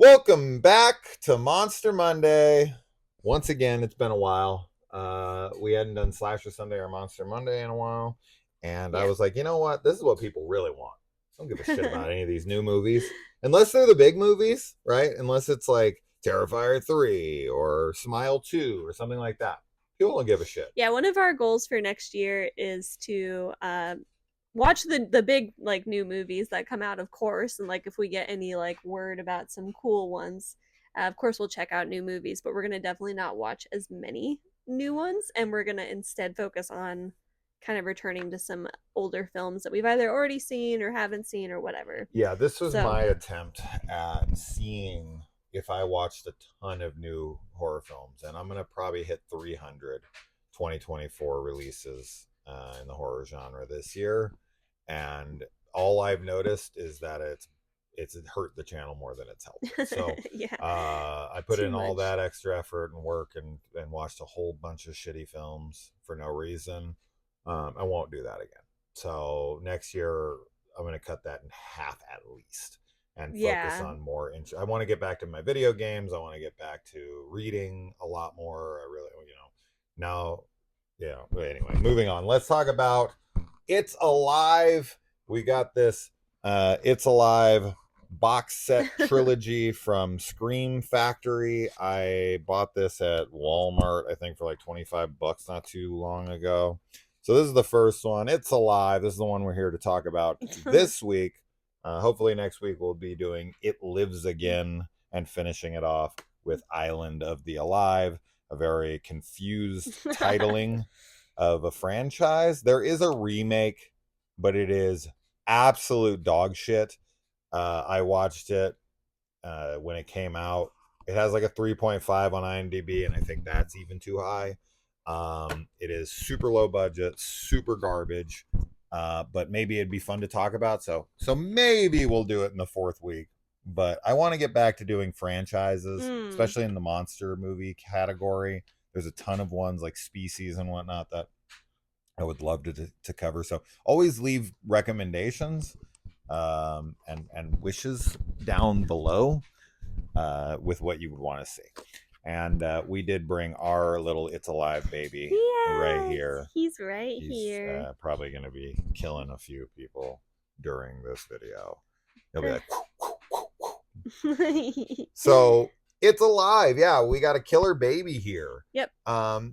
Welcome back to Monster Monday. Once again, it's been a while. We hadn't done Slasher Sunday or Monster Monday in a while. And I Yeah. was like, you know what? This is what people really want. I don't give a shit about any of these new movies. Unless they're the big movies, right? Unless it's like Terrifier 3 or Smile 2 or something like that. People don't give a shit. Yeah, one of our goals for next year is to watch the big like new movies that come out, of course, and like if we get any like word about some cool ones, of course we'll check out new movies, but we're gonna definitely not watch as many new ones, and we're gonna instead focus on kind of returning to some older films that we've either already seen or haven't seen or whatever. Yeah, this was So my attempt at seeing if I watched a ton of new horror films, and I'm gonna probably hit 300 2024 releases in the horror genre this year. And all I've noticed is that it's hurt the channel more than it's helped it. So yeah, I put too in all much. that extra effort and work and watched a whole bunch of shitty films for no reason. I won't do that again. So next year I'm going to cut that in half at least and focus Yeah. on more. I want to get back to my video games. I want to get back to reading a lot more. I really, now, yeah. But anyway, moving on. Let's talk about It's Alive. We got this It's Alive box set trilogy from Scream Factory. I bought this at Walmart, I think, for like 25 bucks not too long ago. So this is the first one. It's Alive. This is the one we're here to talk about this week. Hopefully next week we'll be doing It Lives Again and finishing it off with Island of the Alive, a very confused titling of a franchise. There is a remake, but it is absolute dog shit. I watched it when it came out. It has like a 3.5 on IMDb, and I think that's even too high. It is super low budget, super garbage, but maybe it'd be fun to talk about. So maybe we'll do it in the fourth week. But I want to get back to doing franchises, Hmm. especially in the monster movie category. There's a ton of ones like Species and whatnot that I would love to cover. So always leave recommendations and wishes down below with what you would want to see. And we did bring our little It's Alive baby right Yes, here. he's right He's here. probably going to be killing a few people during this video. He'll be For like, so It's Alive. Yeah, we got a killer baby here. Yep.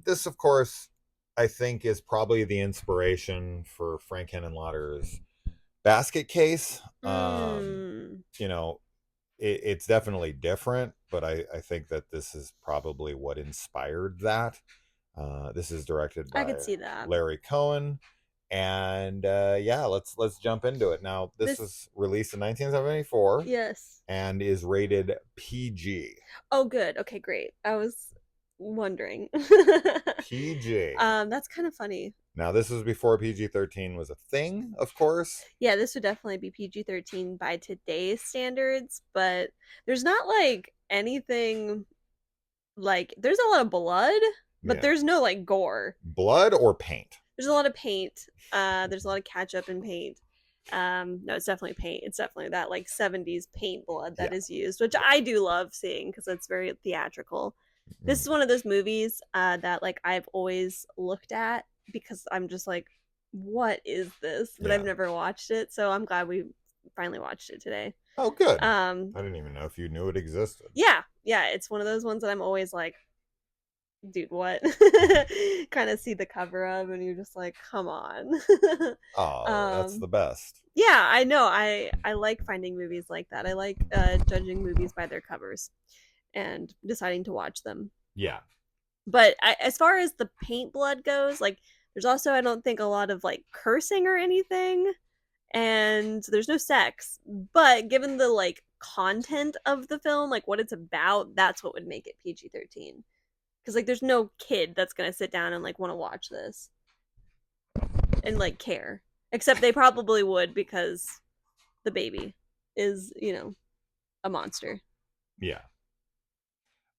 This, of course, I think is probably the inspiration for Frank Henenlotter's Basket Case. Mm. You know, it's definitely different, but I think that this is probably what inspired that. This is directed I by could see that. Larry Cohen, and yeah, let's jump into it. Now, this This was released in 1974 yes. and is rated PG. Oh good. Okay, great. I was wondering. PG. That's kind of funny. Now, this was before PG-13 was a thing, of course. Yeah, this would definitely be PG-13 by today's standards, but there's not like anything like there's a lot of blood, but Yeah. there's no like gore. Blood or paint? There's a lot of paint. There's a lot of ketchup and paint. No, it's definitely paint. It's definitely that like 70s paint blood that Yeah. is used, which I do love seeing because it's very theatrical. This is Mm, one of those movies that like I've always looked at because I'm just like, what is this? But I've yeah. never watched it, so I'm glad we finally watched it today. Oh, good. Um, I didn't even know if you knew it existed. yeah, yeah, it's one of those ones that I'm always like, dude, what? Kind of see the cover of, and you're just like, come on. Oh, that's um, the best. yeah, I know. I like finding movies like that. I like judging movies by their covers and deciding to watch them. Yeah. But as far as the paint blood goes, like there's also I don't think a lot of like cursing or anything, and there's no sex. But given the like content of the film, like what it's about, that's what would make it PG-13. Because like there's no kid that's gonna sit down and like want to watch this and like care, except they probably would because the baby is a monster Yeah.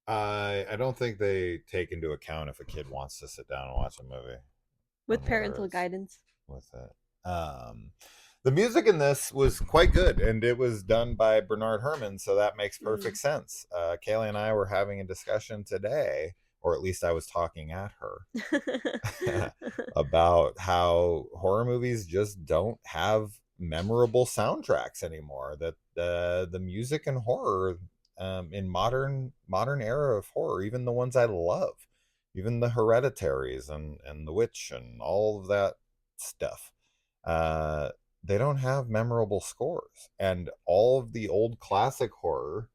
I don't think they take into account if a kid wants to sit down and watch a movie with on whether parental it's guidance. with it. The music in this was quite good, and it was done by Bernard Herrmann, so that makes perfect Mm. sense. Kaylee and I were having a discussion today, or at least I was talking at her about how horror movies just don't have memorable soundtracks anymore. That the music in horror, in modern era of horror, even the ones I love, even the Hereditaries and the Witch and all of that stuff, uh, they don't have memorable scores. And all of the old classic horror,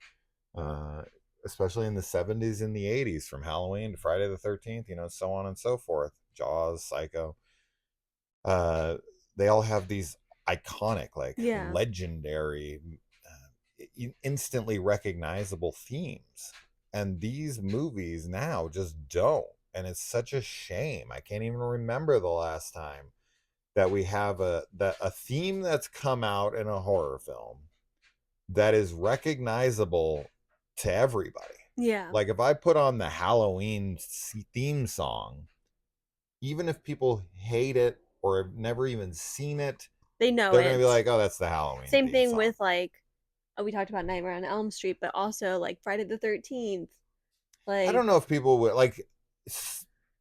uh, especially in the 70s and the 80s, from Halloween to Friday the 13th, so on and so forth, Jaws, Psycho, uh, they all have these iconic, like Yeah. legendary, instantly recognizable themes. And these movies now just don't. And it's such a shame. I can't even remember the last time that we have a theme that's come out in a horror film that is recognizable to everybody. Yeah. Like if I put on the Halloween theme song, even if people hate it or have never even seen it, They know they're gonna be it. like, "Oh, that's the Halloween Same theme thing song." with like, oh, we talked about Nightmare on Elm Street, but also like Friday the 13th. I Like don't know if people would like,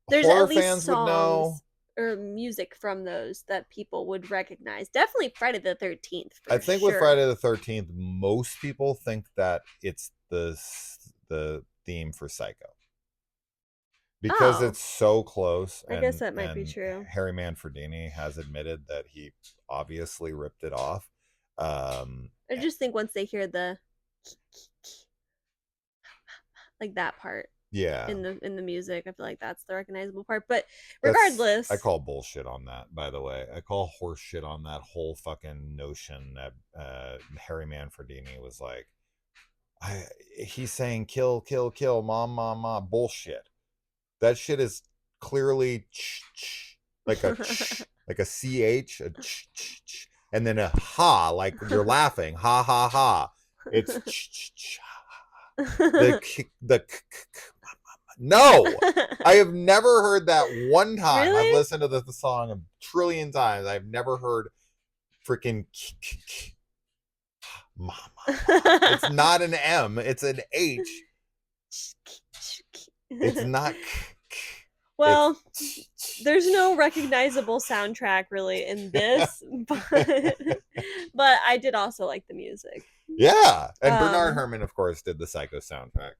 there's at horror least fans would know. songs or music from those that people would recognize. Definitely Friday the 13th I for think with sure. Friday the 13th, most people think that it's the theme for Psycho, because Oh, it's so close. I guess and that might be and true. Harry Manfredini has admitted that he obviously ripped it off. um I just think once they hear the like that part yeah, in the music, I feel like that's the recognizable part. But I regardless, call bullshit on that, by the way. I call horse shit on that whole fucking notion that Harry Manfredini was like, he's saying kill, kill, kill, mom, mom, mom. Bullshit. That shit is clearly like a like a ch, a and then a ha, like you're laughing, ha ha ha. It's the no. I have never heard that one time. I've really? listened to the song a trillion times. I've never heard freaking mama. It's not an M, it's an H. It's not Well, it's there's no recognizable soundtrack really in this, but I did also like the music. yeah. And Bernard Um, Herrmann, of course, did the Psycho soundtrack,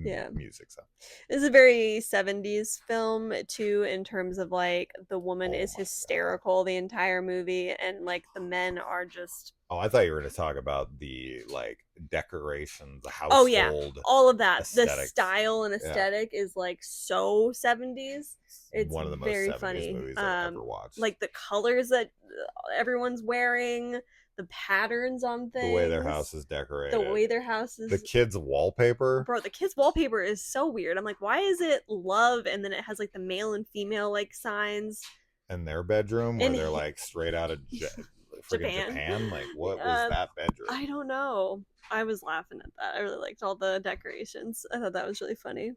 yeah. music. So, It's a very 70s film too, in terms of like the woman oh is my god. hysterical the entire movie, and like the men are just, Oh, I thought you were going to talk about the like decorations, the oh yeah, household all of that. The aesthetics. style and Yeah, aesthetic is like so 70s. It's one of the most very 70s funny. movies I've ever watched. Like the colors that everyone's wearing, the patterns on The way their house things, is the decorated, way their house the is. kids' wallpaper, Bro, the kids' wallpaper is so weird. I'm like, why is it love and then it has like the male and female like signs and their bedroom where in they're like straight out of freaking Japan? Japan. Like, what was that bedroom? I don't know. I was laughing at that. I really liked all the decorations. I thought that was really funny.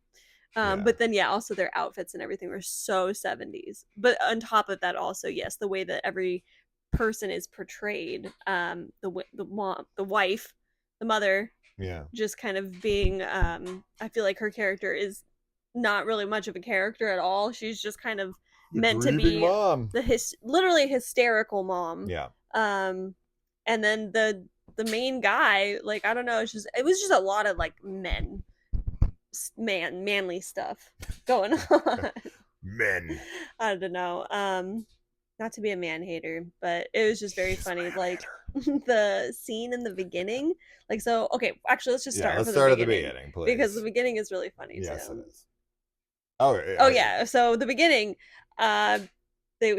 Yeah, But then yeah, also their outfits and everything were so 70s. But on top of that, also yes, the way that every person is portrayed, the mom, the wife, the mother, yeah. just kind of being, I feel like her character is not really much of a character at all. She's just kind of The meant to grieving be mom. literally hysterical mom. Yeah. um and then the main guy, like, I don't know, it was just a lot of like manly stuff going on. Men. I don't know. Not to be a man hater, but it was just very She's a funny. man Like hater. the scene in the beginning, like, so okay, actually let's just Yeah, start let's from the start at the beginning, beginning, because the please. beginning is really funny Yes, it too. is. Oh, Oh yeah, so the beginning, uh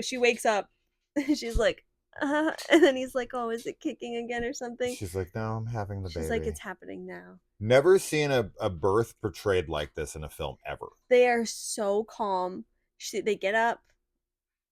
she wakes up, she's like, and then he's like, oh, is it kicking again or something? she's like, no, I'm having the She's like, baby. it's happening now. Never seen a birth portrayed like this in a film ever. They are so calm. They get up.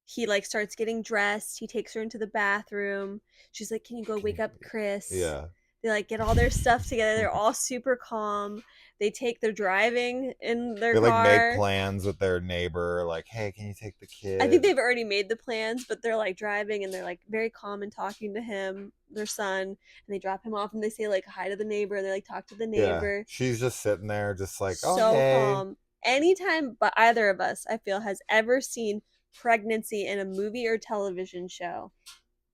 He like starts getting dressed. He takes her into the bathroom. She's like, "Can you go wake up Chris?" Yeah. They like get all their stuff together. They're all super calm. They're driving in their They like make car. plans with their neighbor, like, hey, can you take the I think kid? they've already made the plans, but they're like driving and they're like very calm and talking to him, their son, and they drop him off and they say like hi to the neighbor and they like talk to the Yeah, neighbor. she's just sitting there, just like, oh So hey. calm. Anytime but either of us, I feel, has ever seen pregnancy in a movie or television show,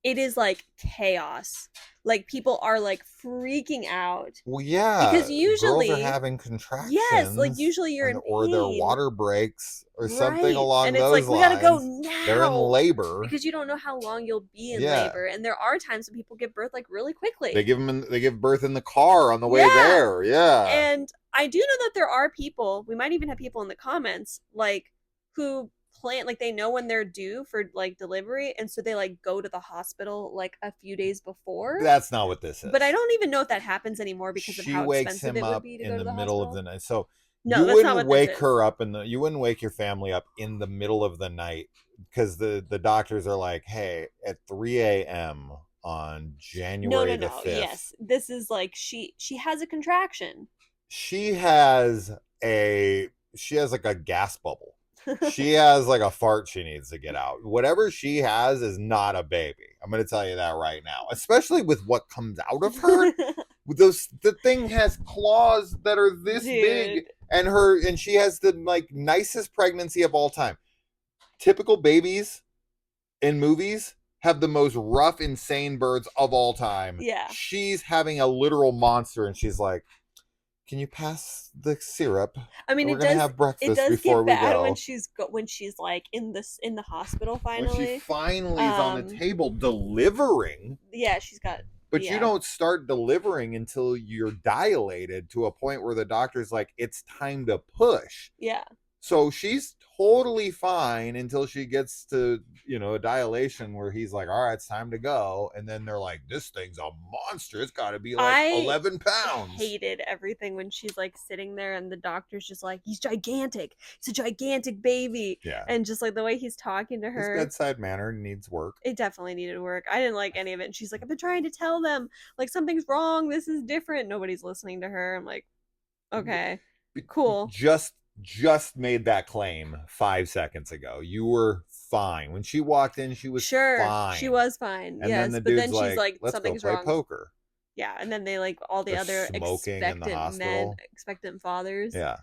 it is like chaos. Like people are like freaking out Well, yeah, because girls are usually, having yes, like contractions, usually you're and in or their pain. water breaks or something Right. along And it's those like, we gotta go lines. They're in now labor. because you don't know how long you'll be in Yeah, labor. And there are times when people give birth like really quickly. they give birth in the car on the way Yeah. there. Yeah, And I do know that there are people, we might even have people in the comments, like, who plan, like, they know when they're due for like delivery. And so they like go to the hospital like a few days before. that's not what this is. But I don't even know if that happens anymore because of She how wakes expensive him it would up be to in go the to the middle of hospital. the night. So No, you that's not wouldn't what this wake is. her up you wouldn't wake your family up in the middle of the night because the doctors are like, hey, at 3 a.m. on January the 5th. Yes. This is like she has a contraction. She has like a gas bubble. She has like a fart she needs to get out. Whatever she has is not a baby. I'm going to tell you that right now. Especially with what comes out of her. The thing has claws that are this big, and she has the like nicest pregnancy of all time. Typical babies in movies have the most rough, insane births of all time. Yeah. She's having a literal monster, and she's like, can you pass the syrup? I mean, we're gonna have breakfast before we go. when she's like in the hospital finally. When she finally is on the table delivering. Yeah, she's got. But you don't start delivering until you're dilated to a point where the doctor's like, it's time to push. Yeah. So she's totally fine until she gets to, a dilation where he's like, all right, it's time to go. And then they're like, this thing's a monster. It's got to be like 11 pounds. I hated everything when she's like sitting there and the doctor's just like, he's gigantic. He's a gigantic baby. Yeah. And just like the way he's talking to her. His bedside manner needs work. It definitely needed work. I didn't like any of it. And she's like, I've been trying to tell them, like, something's wrong. This is different. Nobody's listening to her. I'm like, okay, cool. Just made that claim 5 seconds ago. You were fine. When she walked in, she was fine. She was fine. And yes, then but then she's like, let's something's go play wrong. Poker. Yeah, and then they like all the other expectant fathers. Yeah.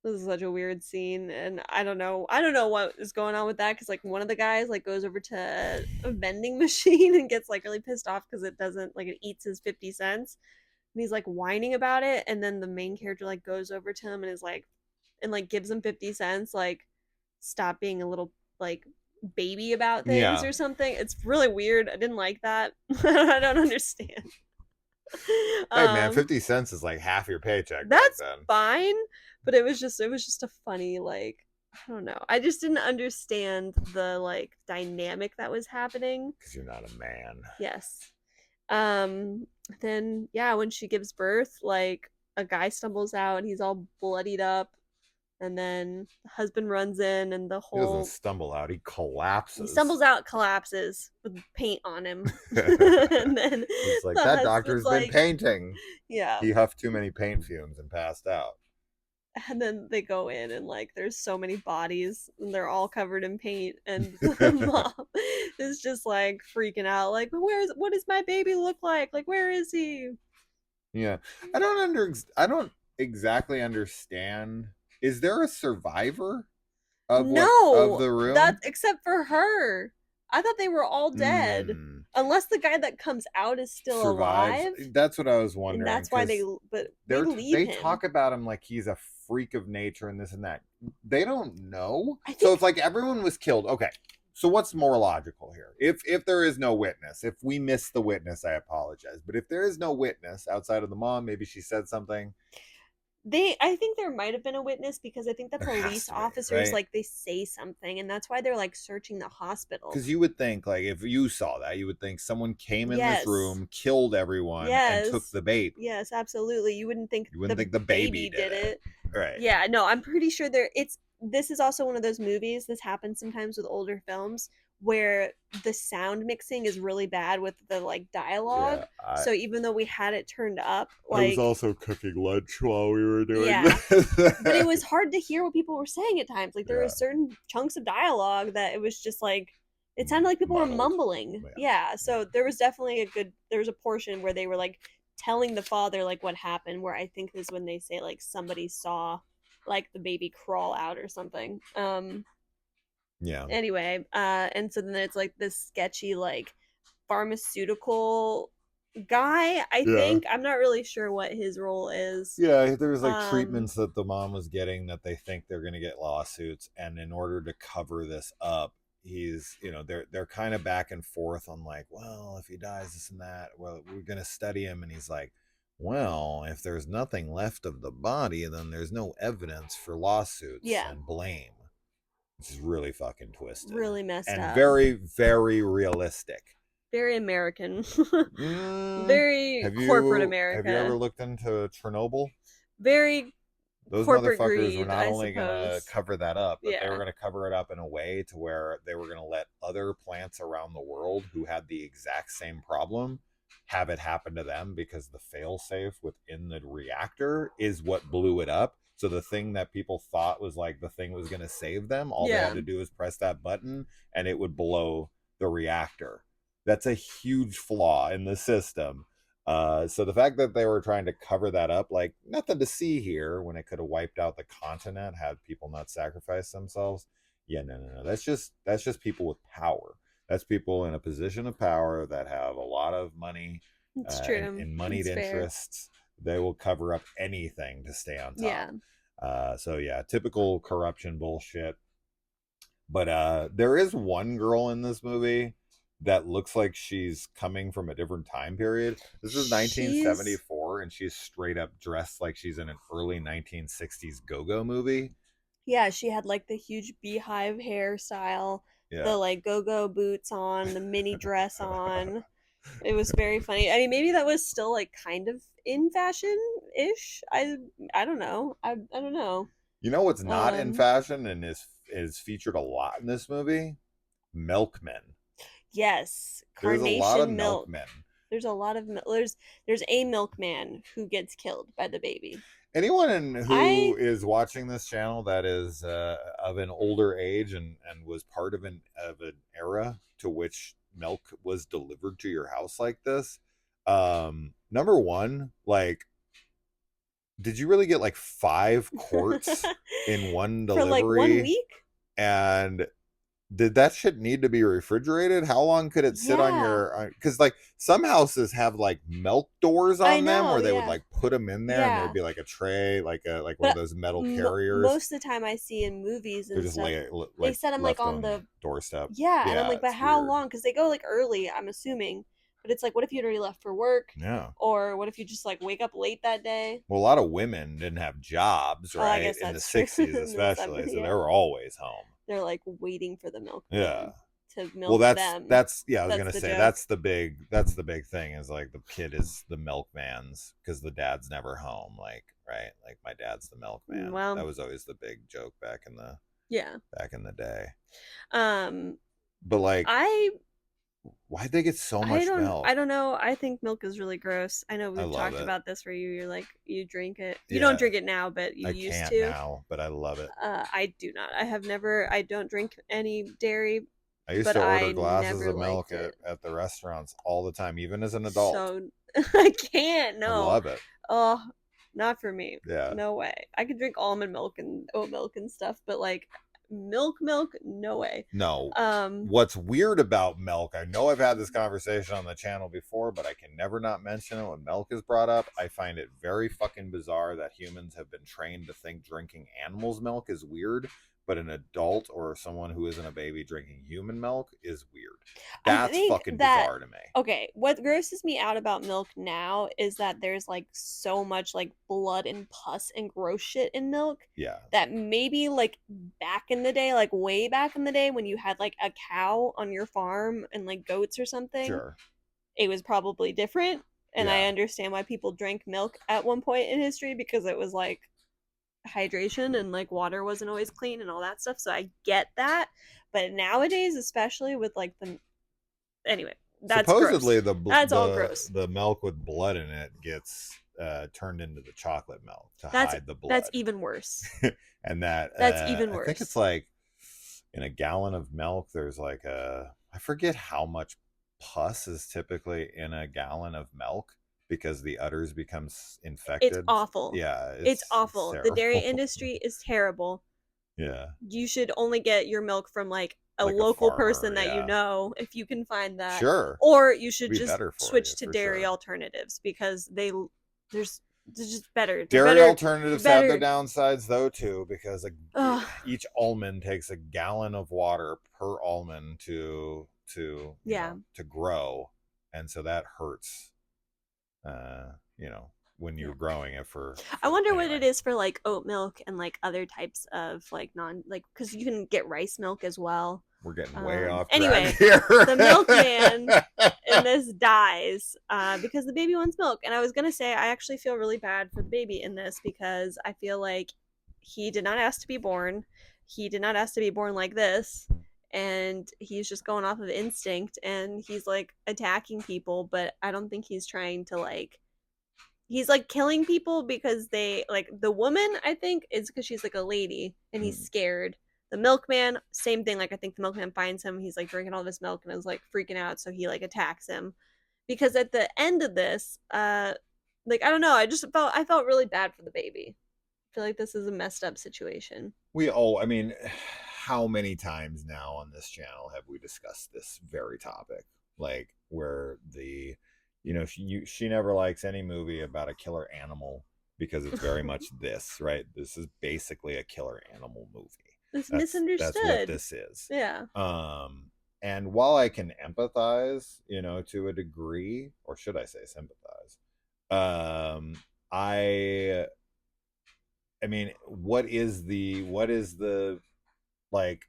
This is such a weird scene, and I don't know what is going on with that, because like one of the guys like goes over to a vending machine and gets like really pissed off because it doesn't, like, it eats his 50 cents, and he's like whining about it, and then the main character like goes over to him and is like, and like gives him 50 cents, like, stop being a little like baby about things or something. It's really weird. I didn't like that. I don't understand. Hey man, 50 cents is like half your paycheck. That's fine, but it was just a funny, like, I don't know. I just didn't understand the like dynamic that was happening. Because you're not a man. Yes. Then yeah, when she gives birth, like a guy stumbles out and he's all bloodied up. And then the husband runs in and the whole... He doesn't stumble out, he collapses. He stumbles out, collapses with paint on him. And then he's like, that doctor's been painting. Yeah. He huffed too many paint fumes and passed out. And then they go in and like there's so many bodies and they're all covered in paint, and the mom is just like freaking out, like, what does my baby look like? Like, where is he? Yeah. I don't exactly understand. Is there a survivor of the room? That's except for her. I thought they were all dead. Unless the guy that comes out is still alive. That's what I was wondering. And that's why they leave him. They talk about him like he's a freak of nature and this and that. They don't know. So it's like everyone was killed. Okay. So what's more logical here? If there is no witness, if we miss the witness, I apologize. But if there is no witness outside of the mom, maybe she said something. I think there might have been a witness, because I think the police officers, like, they say something, and that's why they're like searching the hospital. Because you would think, like, if you saw that, you would think someone came in this room, killed everyone, and took the baby. Yes, absolutely. You wouldn't think the baby did it. Right. Yeah, no, I'm pretty sure this is also one of those movies, this happens sometimes with older films, where the sound mixing is really bad with the like dialogue. Yeah, So even though we had it turned up, I was like also cooking lunch while we were doing yeah, this. but it was hard to hear what people were saying at times. Like there were Yeah, certain chunks of dialogue that it was just like it sounded like people were muddled. mumbling. Yeah. Yeah, so there was definitely there was a portion where they were like telling the father like what happened, where I think is when they say like somebody saw like the baby crawl out or something. Yeah. Anyway, and so then it's like this sketchy like pharmaceutical guy, I Yeah. think. I'm not really sure what his role is. Yeah, there's like Um treatments that the mom was getting that they think they're going to get lawsuits, and in order to cover this up, he's, they're kind of back and forth on like, well, if he dies this and that, well, we're going to study him, and he's like, well, if there's nothing left of the body, then there's no evidence for lawsuits yeah, and blame. Which is really fucking twisted really messed and up. very, very realistic. Very American. Mm, Very have corporate you ever America. looked into Chernobyl? Very Those corporate motherfuckers were greed, not I only going to suppose. cover that up, but they were Yeah. going to cover it up in a way to where they were going to let other plants around the world who had the exact same problem have it happen to them, because the failsafe within the reactor is what blew it up. So the thing that people thought was like the thing was going to save them, all they Yeah. had to do was press that button and it would blow the reactor. That's a huge flaw in the system. So the fact that they were trying to cover that up, like nothing to see here, when it could have wiped out the continent had people not sacrificed themselves. Yeah, no. That's just people with power. That's people in a position of power that have a lot of money, It's and true. moneyed It's fair. interests. They will cover up anything to stay on top. Yeah. So yeah, typical corruption bullshit. But there is one girl in this movie that looks like she's coming from a different time period. This is She's 1974, and she's straight up dressed like she's in an early 1960s go-go movie. yeah, she had like the huge beehive hairstyle, Yeah. the like go-go boots on, the mini dress on. It was very funny. I mean, maybe that was still like kind of in fashion ish. I don't know. I don't know. You know what's not in Um fashion and is featured a lot in this movie? Milkmen. yes, There's a lot of carnation milk. milkmen. There's a lot of there's a milkman who gets killed by the baby. Anyone I who is watching this channel that is of an older age and was part of an era to which milk was delivered to your house like this, number one, like, did you really get like 5 quarts in one for like 1 delivery? week? And did that shit need to be refrigerated? How long could it sit on Yeah. your, because like some houses have like milk doors I on them know, where they would yeah. like put them in there, and Yeah. there'd be like a tray, like one of But those metal carriers. most of the time I see in movies They're and just stuff, they like set them like left on on the doorstep. yeah, and I'm Yeah, like, but it's how weird. long? Because they go like early, I'm assuming. But it's like, what if you'd already left for work? Yeah. Or what if you just like wake up late that day? Well, a lot of women didn't have jobs, Oh, I right? guess In the that's true. 60s, In the especially. 70s, So they yeah. were always home. They're like waiting for the Yeah. milkman to Well, milk them. that's yeah, I was That's gonna the say joke. that's the big thing, is like the kid is the milkman's because the dad's never home, like, right, like my dad's the milkman. Well, That was always the big joke back in yeah. the day. Um, But like, I why'd they get so much milk? I don't know. I think milk is really gross. I know I we've love talked it. about this where you're like you drink it. You don't Yeah, drink it now, but you I used can't to. now, but I love it. I do not. I don't drink any dairy, I used but to order I glasses never of milk liked it. at the restaurants all the time, even as an adult. So I can't. I No. love it. Oh, not for me. Yeah. No way. I could drink almond milk and oat milk and stuff, but like milk, no way. No. What's weird about milk, I know I've had this conversation on the channel before, but I can never not mention it when milk is brought up. I find it very fucking bizarre that humans have been trained to think drinking animals' milk is weird, but an adult or someone who isn't a baby drinking human milk is weird. That's fucking bizarre to me. Okay, what grosses me out about milk now is that there's like so much like blood and pus and gross shit in milk. Yeah. That maybe like back in the day, like way back in the day when you had like a cow on your farm and like goats or something, Sure. it was probably different. And I Yeah. understand why people drank milk at one point in history because it was like hydration and like water wasn't always clean and all that stuff. So I get that. But nowadays, especially with like the anyway, that's Supposedly gross. That's all gross. the milk with blood in it gets turned into the chocolate milk to That's hide the blood. that's even worse. And that That's even I worse. think it's like in a gallon of milk there's like I forget how much pus is typically in a gallon of milk because the udders becomes infected. It's awful. Yeah, it's awful. terrible. The dairy industry is terrible. Yeah. You should only get your milk from like a Like a local farmer, person that yeah. you know, if you can find that. Sure. Or you should Be just better for switch you, to for dairy sure. alternatives because there's just better. Dairy better, alternatives better. have their downsides though too, because each almond takes a gallon of water per almond to you know, to grow, and so that hurts. You know, when you're growing it for I wonder anyway. what it is for like oat milk and like other types of like non like because you can get rice milk as well. We're getting way off track anyway here. The milkman in this dies because the baby wants milk, and I was gonna say I actually feel really bad for the baby in this because I feel like he did not ask to be born. He did not ask to be born like this, and he's just going off of instinct, and he's like attacking people, but I don't think he's trying to like he's like killing people because they like the woman I think is because she's like a lady and he's scared. The milkman, same thing. Like I think the milkman finds him, he's like drinking all of his milk and is like freaking out, so he like attacks him. Because at the end of this, like I don't know, I felt really bad for the baby. I feel like this is a messed up situation. I mean, how many times now on this channel have we discussed this very topic? Like where the you know, she never likes any movie about a killer animal because it's very much this, right? This is basically a killer animal movie. It's misunderstood. That's what this is. Yeah. And while I can empathize, you know, to a degree, or should I say sympathize, I mean, what is the like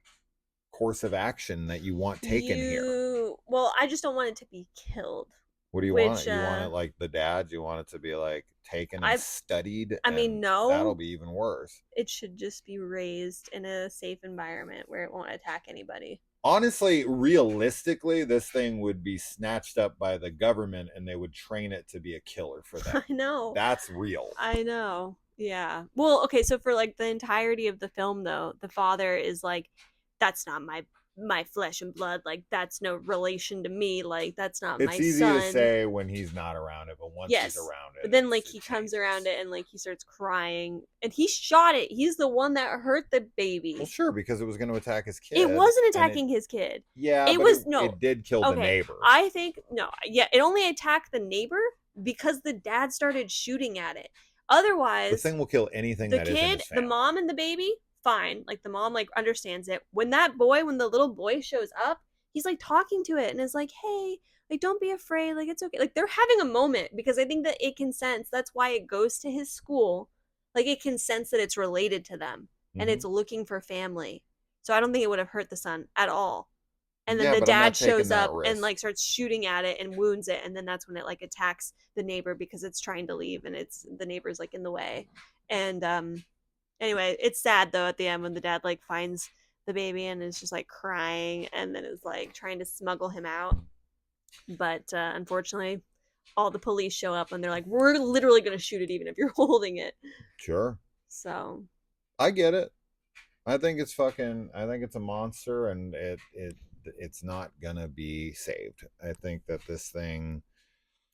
course of action that you want taken here? Well, I just don't want it to be killed. What do you want? You want it like the dad? You want it to be like taken and studied? I mean, no. That'll be even worse. It should just be raised in a safe environment where it won't attack anybody. Honestly, realistically, this thing would be snatched up by the government and they would train it to be a killer for them. I know. That's real. I know. Yeah. Well, okay, so for like the entirety of the film though, the father is like, that's not my flesh and blood, like that's no relation to me, like that's not my son. It's easy to say when he's not around it, but once he's around it, but then like he comes around it and like he starts crying and he shot it. He's the one that hurt the baby. Well, sure, because it was going to attack his kid. It wasn't attacking his kid. Yeah, it did kill the neighbor. I think it only attacked the neighbor because the dad started shooting at it. Otherwise, the thing will kill anything the that kid, is in his family. The mom and the baby, fine. Like the mom like understands it. When the little boy shows up, he's like talking to it and is like, hey, like don't be afraid, like it's okay. Like they're having a moment because I think that it can sense, that's why it goes to his school. Like it can sense that it's related to them and it's looking for family. So I don't think it would have hurt the son at all. And then the dad shows up and like starts shooting at it and wounds it, and then that's when it like attacks the neighbor because it's trying to leave and the neighbor's like in the way. And anyway, it's sad though at the end when the dad like finds the baby and is just like crying and then is like trying to smuggle him out. But unfortunately, all the police show up and they're like, we're literally going to shoot it even if you're holding it. Sure. So I get it. I think it's a monster and it's not gonna be saved. I think that this thing,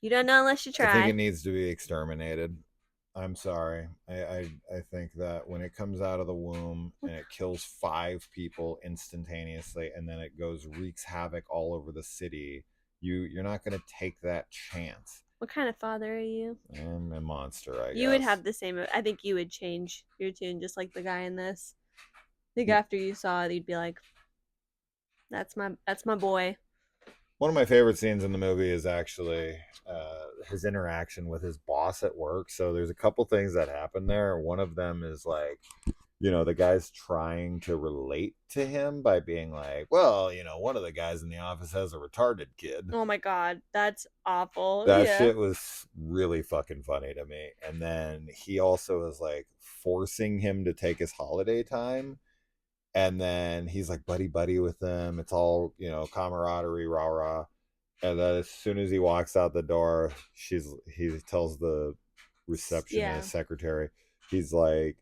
you don't know unless you try. I think it needs to be exterminated. I'm sorry. I think that when it comes out of the womb and it kills 5 people instantaneously and then it wreaks havoc all over the city, you're not going to take that chance. What kind of father are you? I'm a monster, I guess. You would have the same, I think you would change your tune just like the guy in this. I think after you saw it, you'd be like, that's my boy. One of my favorite scenes in the movie is actually his interaction with his boss at work. So there's a couple things that happen there. One of them is like, the guy's trying to relate to him by being like, well, one of the guys in the office has a retarded kid. Oh my god, that's awful. That Yeah. shit was really fucking funny to me. And then he also is like forcing him to take his holiday time. And then he's like buddy buddy with them. It's all, camaraderie, rah rah. And then as soon as he walks out the door, he tells the receptionist secretary, he's like,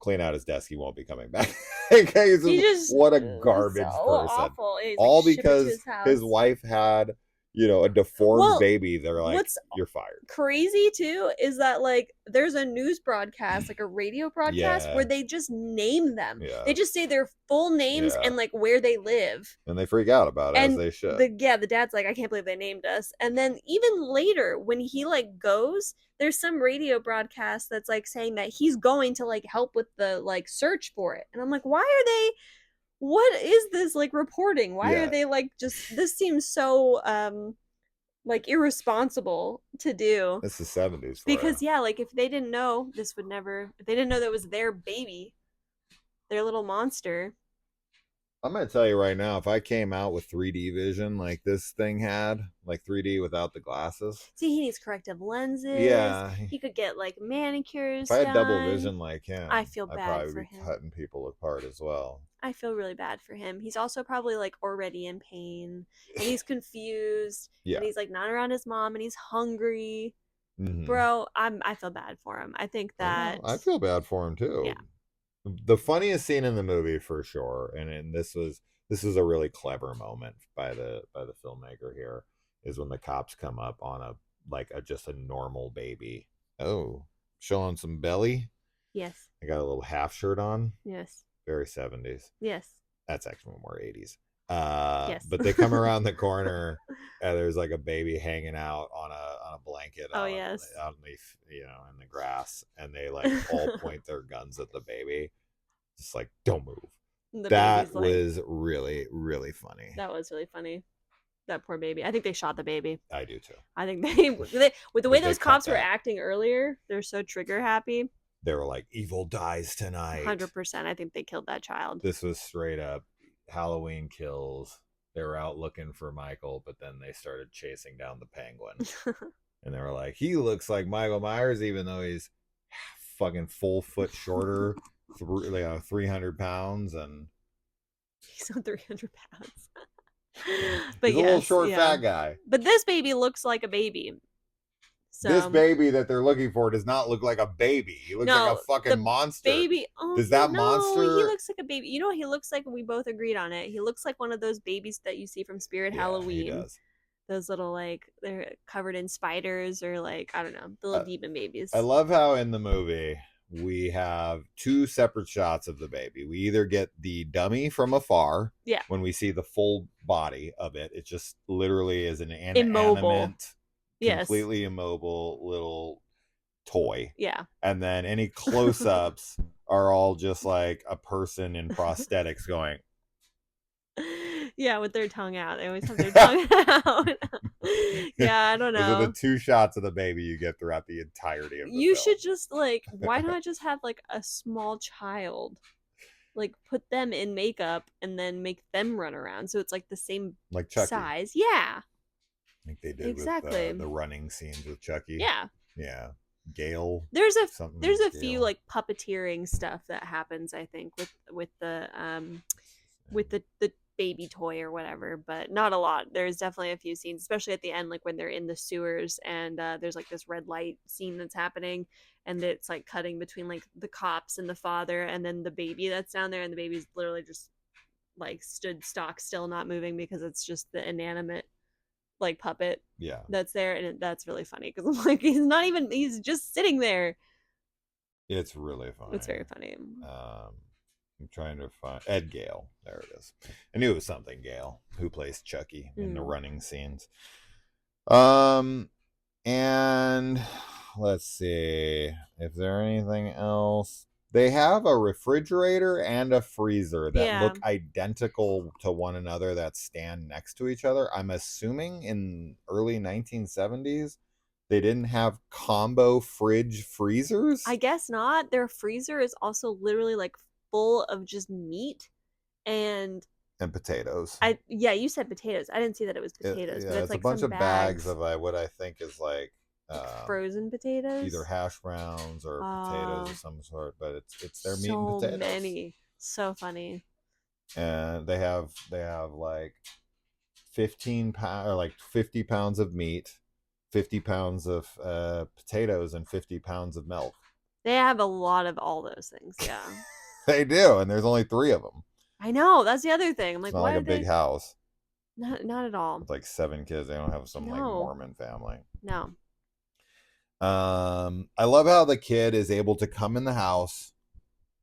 clean out his desk. He won't be coming back. What a garbage so person. Awful. He's All like, because his wife had, a deformed baby. They're like, what's you're fired. Crazy too is that like there's a news broadcast, like a radio broadcast, where they just name them. Yeah. They just say their full names and like where they live. And they freak out about it, as they should. The dad's like, I can't believe they named us. And then even later, when he like goes, there's some radio broadcast that's like saying that he's going to like help with the like search for it. And I'm like, why are they? What is this like reporting? Why are they like just? This seems so like irresponsible to do. It's the 70s. Because like if they didn't know, this would never. If they didn't know that was their baby, their little monster. I'm going to tell you right now, if I came out with 3D vision like this thing had, like 3D without the glasses. See, he needs corrective lenses. Yeah. He could get like manicures. If I had double vision like him, I feel bad I'd probably for be him. cutting people apart as well. I feel really bad for him. He's also probably like already in pain and he's confused. Yeah. And he's like not around his mom and he's hungry. Mm-hmm. Bro, I feel bad for him. I think that I feel bad for him too. Yeah. The funniest scene in the movie for sure, and this was a really clever moment by the filmmaker here, is when the cops come up on just a normal baby. Oh, showing some belly. Yes. I got a little half shirt on. Yes. Very 70s. Yes. That's actually more 80s. Yes. But they come around the corner and there's like a baby hanging out on a blanket. Oh, yes. On the, in the grass, and they like all point their guns at the baby. Just like, don't move. That was really, really funny. That was really funny. That poor baby. I think they shot the baby. I do too. I think they with the way those cops were acting earlier, they're so trigger happy. They were like, evil dies tonight. 100%. I think they killed that child. This was straight up Halloween Kills. They were out looking for Michael, but then they started chasing down the penguin. And they were like, he looks like Michael Myers, even though he's fucking full foot shorter, 300 pounds. And he's on 300 pounds. But he's a little short, fat guy. But this baby looks like a baby. So, this baby that they're looking for does not look like a baby. He looks like a fucking monster. Baby, does that monster? He looks like a baby. You know what he looks like? We both agreed on it. He looks like one of those babies that you see from Spirit Halloween. He does. Those little like they're covered in spiders or like I don't know, the little demon babies. I love how in the movie we have two separate shots of the baby. We either get the dummy from afar, when we see the full body of it. It just literally is an inanimate, completely immobile little toy. Yeah. And then any close-ups are all just like a person in prosthetics going. Yeah, with their tongue out. They always have their tongue out. Yeah, I don't know. Those are the two shots of the baby you get throughout the entirety of the You film. should just like, why not just have like a small child, like put them in makeup and then make them run around so it's like the same like Chucky. Size. Yeah. Like they did with the running scenes with Chucky. Yeah. Yeah. Gale. There's a few like puppeteering stuff that happens, I think, with the baby toy or whatever, but not a lot. There's definitely a few scenes, especially at the end, like when they're in the sewers and there's like this red light scene that's happening and it's like cutting between like the cops and the father and then the baby that's down there, and the baby's literally just like stood stock still, not moving, because it's just the inanimate like puppet that's there, and that's really funny because I'm like, he's just sitting there. It's really funny. It's very funny. I'm trying to find Ed Gale. There it is. I knew it was something Gale, who plays Chucky in the running scenes. And let's see if there's anything else. They have a refrigerator and a freezer that look identical to one another that stand next to each other. I'm assuming in early 1970s. They didn't have combo fridge freezers I guess not. Their freezer is also literally like full of just meat and and potatoes. yeah, you said potatoes. I didn't see that it was potatoes, but Yeah, it's it's a like bunch some of bags bags, of what I think is like um, frozen either potatoes. hash browns or potatoes Uh, of some sort, but it's their meat and so potatoes. many. So funny. And they have like 15 pound or like 50 pounds of meat, 50 pounds of potatoes, and 50 pounds of milk. They have a lot of all those things. Yeah. They do, and there's only 3 of them. I know. That's the other thing. I'm It's like, not why like a are big they house not at all. with like 7 kids. They don't have some like No. Mormon family. No. I love how the kid is able to come in the house,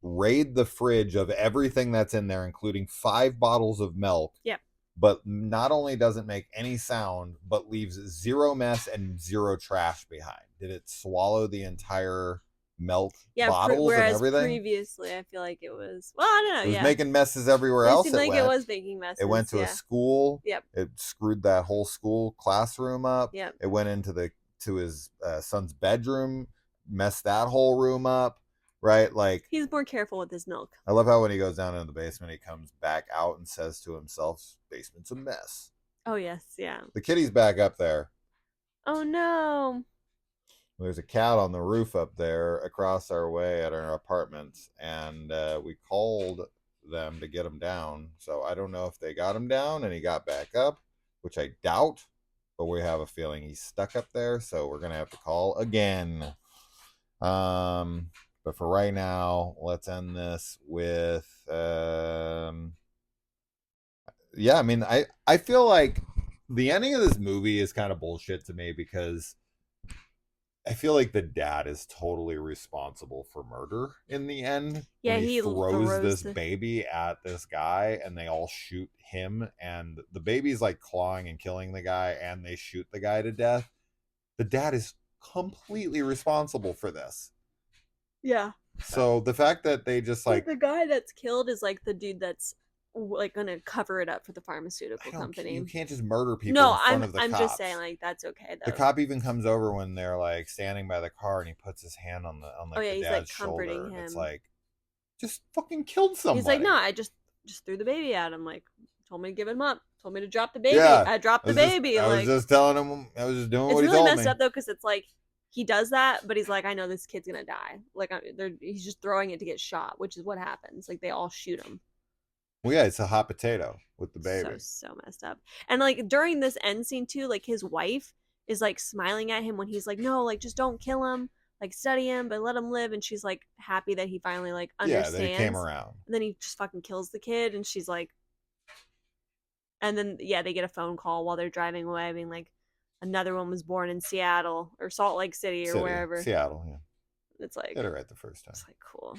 raid the fridge of everything that's in there, including 5 bottles of milk. Yep. But not only doesn't make any sound, but leaves 0 mess and 0 trash behind. Did it swallow the entire milk Yeah, bottles and whereas everything? previously I feel like it was, well, I don't know, It was yeah. making messes everywhere It else seemed it like it went. was making messes. It went to a Yeah. school. Yep. It screwed that whole school classroom up. Yep. It went into his son's bedroom, messed that whole room up. Right? Like, He's more careful with his milk. I love how when he goes down into the basement, he comes back out and says to himself, "Basement's a mess." Oh yes, yeah. The kitty's back up there. Oh no. There's a cat on the roof up there across our way at our apartments, and we called them to get him down. So I don't know if they got him down and he got back up, which I doubt, but we have a feeling he's stuck up there, so we're gonna have to call again. But for right now, let's end this with yeah, I mean, I feel like the ending of this movie is kind of bullshit to me because I feel like the dad is totally responsible for murder in the end. Yeah, When he he throws this the baby at this guy and they all shoot him, and the baby's like clawing and killing the guy, and they shoot the guy to death. The dad is completely responsible for this. Yeah. So the fact that they just like the guy that's killed is like the dude that's like gonna cover it up for the pharmaceutical company. You can't just murder people No, in front of the I'm cops. just saying like that's okay though. The cop even comes over when they're like standing by the car, and he puts his hand on Oh yeah, the he's dad's like comforting shoulder. And it's him. like, just fucking killed somebody. He's like, no, I just threw the baby at him. Like, told me to give him up. Told me to drop the baby. Yeah, I dropped the baby. I was Like, just telling him. I was just doing what he really told messed me. up though, because it's like he does that, but he's like, I know this kid's gonna die. Like, he's just throwing it to get shot, which is what happens. Like, they all shoot him. Well, yeah, it's a hot potato with the baby. So messed up. And like during this end scene too, like his wife is like smiling at him when he's like, no, like just don't kill him, like study him, but let him live. And she's like happy that he finally like understands. Yeah, they came around. And then he just fucking kills the kid, and she's like, and then yeah, they get a phone call while they're driving away, being like, another one was born in Seattle or Salt Lake City or wherever. Seattle, yeah. It's like, get it right the first time. It's like, cool.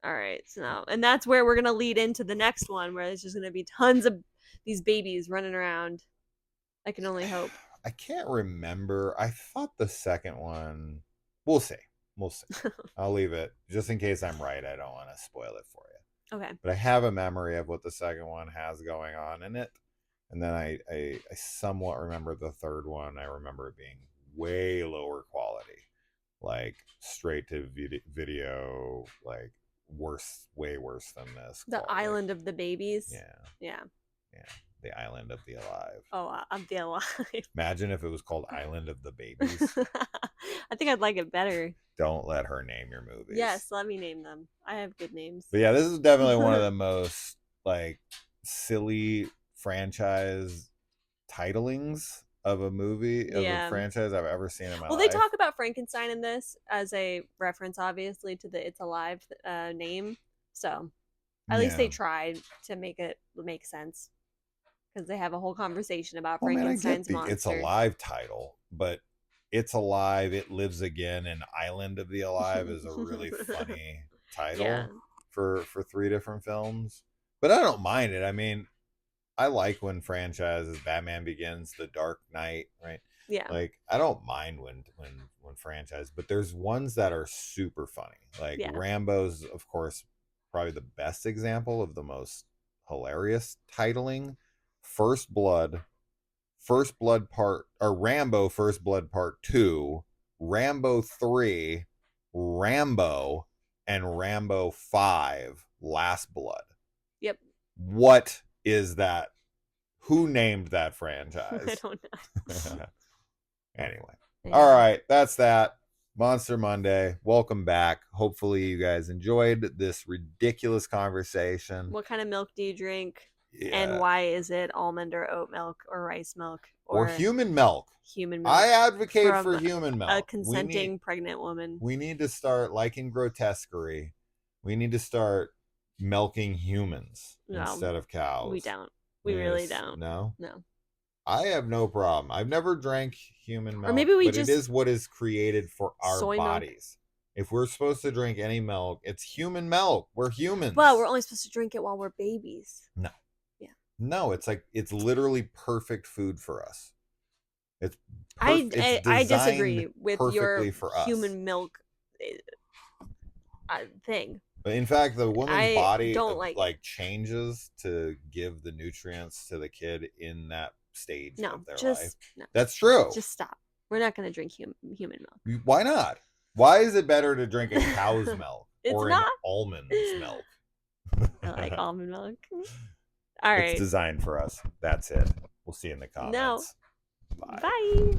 All right, so now, and that's where we're gonna lead into the next one, where there's just gonna be tons of these babies running around. I can only hope. I can't remember. I thought the second one. We'll see. I'll leave it just in case I'm right. I don't want to spoil it for you. Okay. But I have a memory of what the second one has going on in it, and then I somewhat remember the third one. I remember it being way lower quality, like straight to video, like way worse than this. The quality. Island of the Babies. Yeah. The Island of the Alive. Oh, of the Alive. Imagine if it was called Island of the Babies. I think I'd like it better. Don't let her name your movies. Yes, let me name them. I have good names. But yeah, this is definitely one of the most like silly franchise titlings of a movie, of a franchise I've ever seen in my life. Well, they talk about Frankenstein in this as a reference, obviously, to the It's Alive name. So at least they tried to make it make sense, because they have a whole conversation about Frankenstein's monster. It's Alive title, but It's Alive, It Lives Again, and Island of the Alive is a really funny title for 3 different films. But I don't mind it. I mean, I like when franchises, Batman Begins, The Dark Knight, right? Yeah. Like, I don't mind when franchise, but there's ones that are super funny. Like Rambo's, of course, probably the best example of the most hilarious titling. First Blood, First Blood Part or Rambo First Blood Part 2, Rambo 3, Rambo, and Rambo 5 Last Blood. Yep. What is that? Who named that franchise? I don't know. Anyway. Yeah. All right, that's that. Monster Monday. Welcome back. Hopefully you guys enjoyed this ridiculous conversation. What kind of milk do you drink? Yeah. And why is it almond or oat milk or rice milk or human milk? Human milk. I advocate from for human milk. A consenting pregnant woman. We need to start, like in Grotesquerie, we need to start milking humans instead of cows. We don't. We really don't. No? No. I have no problem. I've never drank human milk. Or maybe we but just it is what is created for our soy milk. bodies. If we're supposed to drink any milk, it's human milk. We're humans. Well, we're only supposed to drink it while we're babies. No. Yeah. No, it's literally perfect food for us. It's I disagree with your human us. Milk thing. But in fact, the woman's body don't like changes to give the nutrients to the kid in that stage of their life. No. That's true. Just stop. We're not going to drink human milk. Why not? Why is it better to drink a cow's milk or an almond's milk? I like almond milk. All right. It's designed for us. That's it. We'll see you in the comments. No. Bye.